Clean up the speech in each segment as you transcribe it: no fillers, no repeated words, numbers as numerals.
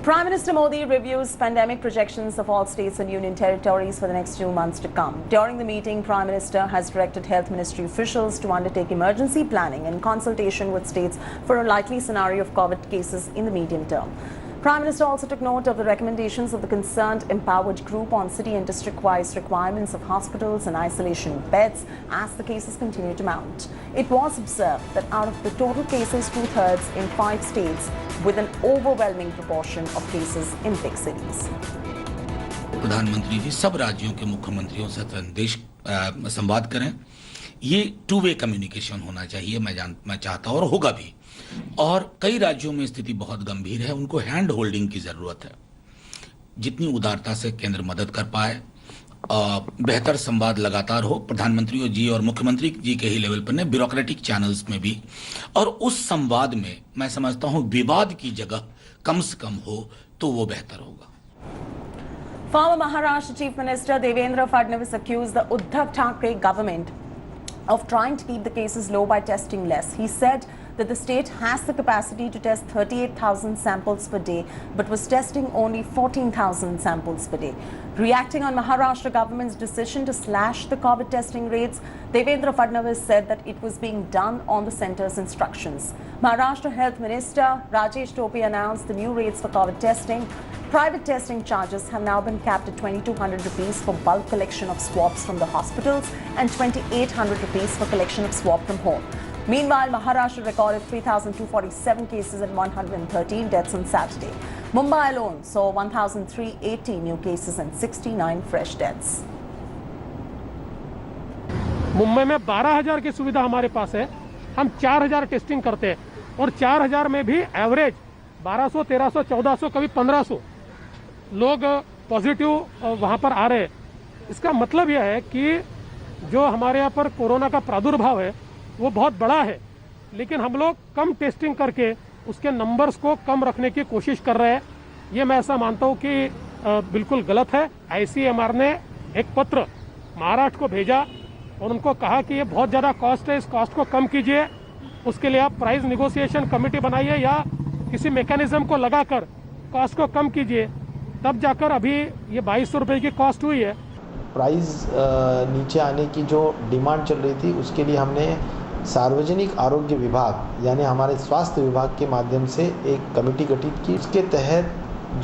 Prime Minister Modi reviews pandemic projections of all states and union territories for the next 2 months to come. During the meeting, Prime Minister has directed Health Ministry officials to undertake emergency planning in consultation with states for a likely scenario of COVID cases in the medium term. Prime Minister also took note of the recommendations of the concerned empowered group on city and district-wise requirements of hospitals and isolation beds as the cases continue to mount. It was observed that out of the total cases, 2/3 in 5 states, with an overwhelming proportion of cases in big cities. प्रधानमंत्री जी सब राज्यों के मुख्यमंत्रियों से संवाद करें। ये 2 way communication होना चाहिए, मैं चाहता हूं और होगा भी। और कई राज्यों में स्थिति बहुत गंभीर है, उनको हैंड होल्डिंग की जरूरत है। जितनी उदारता से केंद्र मदद कर पाए, बेहतर संवाद लगातार हो, प्रधानमंत्री जी और मुख्यमंत्री जी के ही लेवल पर ने ब्यूरोक्रेटिक चैनल्स में भी, और उस संवाद में मैं समझता हूं विवाद की जगह कम से कम हो तो वो बेहतर होगा। Former Maharashtra Chief Minister Devendra Fadnavis accused the Uddhav Thackeray government of trying to keep the cases low by testing less. He said that the state has the capacity to test 38,000 samples per day, but was testing only 14,000 samples per day. Reacting on Maharashtra government's decision to slash the COVID testing rates, Devendra Fadnavis said that it was being done on the centre's instructions. Maharashtra Health Minister Rajesh Tope announced the new rates for COVID testing. Private testing charges have now been capped at 2,200 rupees for bulk collection of swabs from the hospitals and 2,800 rupees for collection of swab from home. Meanwhile, Maharashtra recorded 3,247 cases and 113 deaths on Saturday. Mumbai alone saw 1,380 new cases and 69 fresh deaths. Mumbai में 12,000 की सुविधा हमारे पास है। हम 4,000 testing करते हैं और 4,000 में भी एवरेज 1,200, 1,300, 1,400, कभी 1,500 लोग पॉजिटिव वहाँ पर आ रहे हैं। इसका मतलब यह है कि जो हमारे यहाँ पर कोरोना का प्रादुर्भाव है वो बहुत बड़ा है, लेकिन हम लोग कम टेस्टिंग करके उसके नंबर्स को कम रखने की कोशिश कर रहे हैं। ये मैं ऐसा मानता हूँ कि बिल्कुल गलत है। ICMR ने एक पत्र महाराष्ट्र को भेजा और उनको कहा कि ये बहुत ज़्यादा कॉस्ट है, इस कॉस्ट को कम कीजिए, उसके लिए आप प्राइस निगोशिएशन कमेटी बनाइए या किसी मैकेनिज्म को लगाकर कॉस्ट को कम कीजिए, तब जाकर अभी ये 2,200 रुपये की कॉस्ट हुई है। प्राइस नीचे आने की जो डिमांड चल रही थी उसके लिए हमने सार्वजनिक आरोग्य विभाग यानी हमारे स्वास्थ्य विभाग के माध्यम से एक कमेटी गठित की। उसके तहत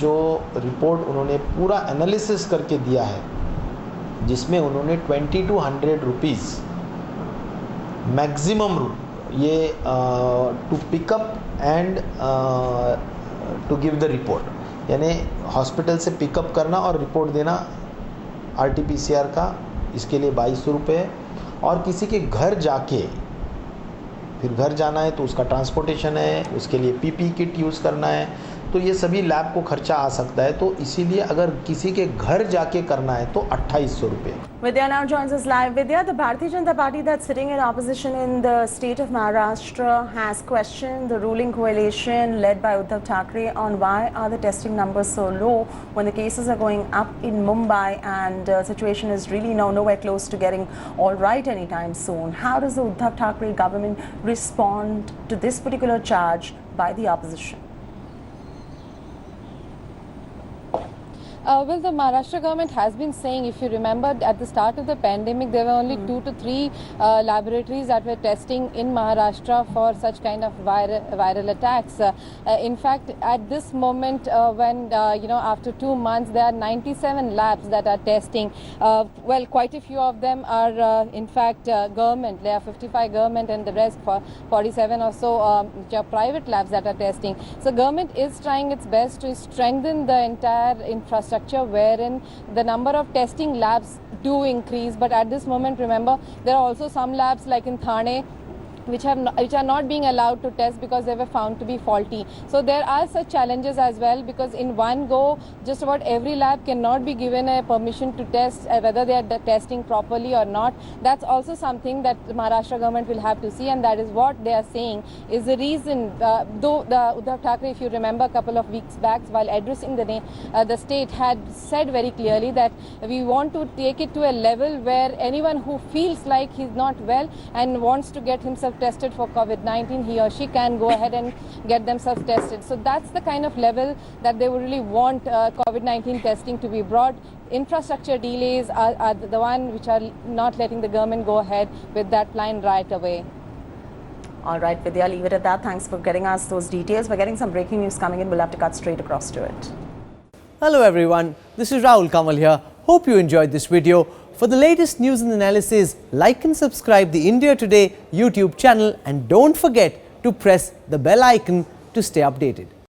जो रिपोर्ट उन्होंने पूरा एनालिसिस करके दिया है, जिसमें उन्होंने 2,200 रुपीज़ मैक्सिमम ये to pickup and to give the report, यानी हॉस्पिटल से पिकअप करना और रिपोर्ट देना RT-PCR का, इसके लिए 2,200 रुपये। और किसी के घर जाके फिर घर जाना है तो उसका ट्रांसपोर्टेशन है, उसके लिए PPE किट यूज़ करना है, तो ये सभी लैब को खर्चा आ सकता है। तो इसीलिए अगर किसी के घर जाके करना है तो 2,800 रुपये। Vidya now joins us live. Vidya, the Bharatiya Janata Party that's sitting in opposition in the state of Maharashtra has questioned the ruling coalition led by Uddhav Thackeray on why are the testing numbers so low when the cases are going up in Mumbai and the situation is really nowhere close to getting all right anytime soon. How does the Uddhav Thackeray government respond to this particular charge by the opposition? Well, the Maharashtra government has been saying, if you remember, at the start of the pandemic, there were only 2 to 3 laboratories that were testing in Maharashtra for such kind of viral attacks. In fact, at this moment, when, after 2 months, there are 97 labs that are testing. Well, quite a few of them are, in fact, government. There are 55 government and the rest, 47 or so, which are private labs that are testing. So government is trying its best to strengthen the entire infrastructure wherein the number of testing labs do increase, but at this moment, remember, there are also some labs like in Thane which are not being allowed to test because they were found to be faulty. So there are such challenges as well, because in one go just about every lab cannot be given a permission to test whether they are testing properly or not. That's also something that the Maharashtra government will have to see, and that is what they are saying is the reason. Though the Uddhav Thackeray, if you remember, a couple of weeks back while addressing the state, had said very clearly that we want to take it to a level where anyone who feels like he's not well and wants to get himself have tested for COVID-19, he or she can go ahead and get themselves tested. So that's the kind of level that they would really want COVID-19 testing to be brought. Infrastructure delays are the one which are not letting the government go ahead with that plan right away. All right, Vidya, leave it at that. Thanks for getting us those details. We're getting some breaking news coming in. We'll have to cut straight across to it. Hello everyone, this is Rahul Kamal here. Hope you enjoyed this video. For the latest news and analysis, like and subscribe the India Today YouTube channel and don't forget to press the bell icon to stay updated.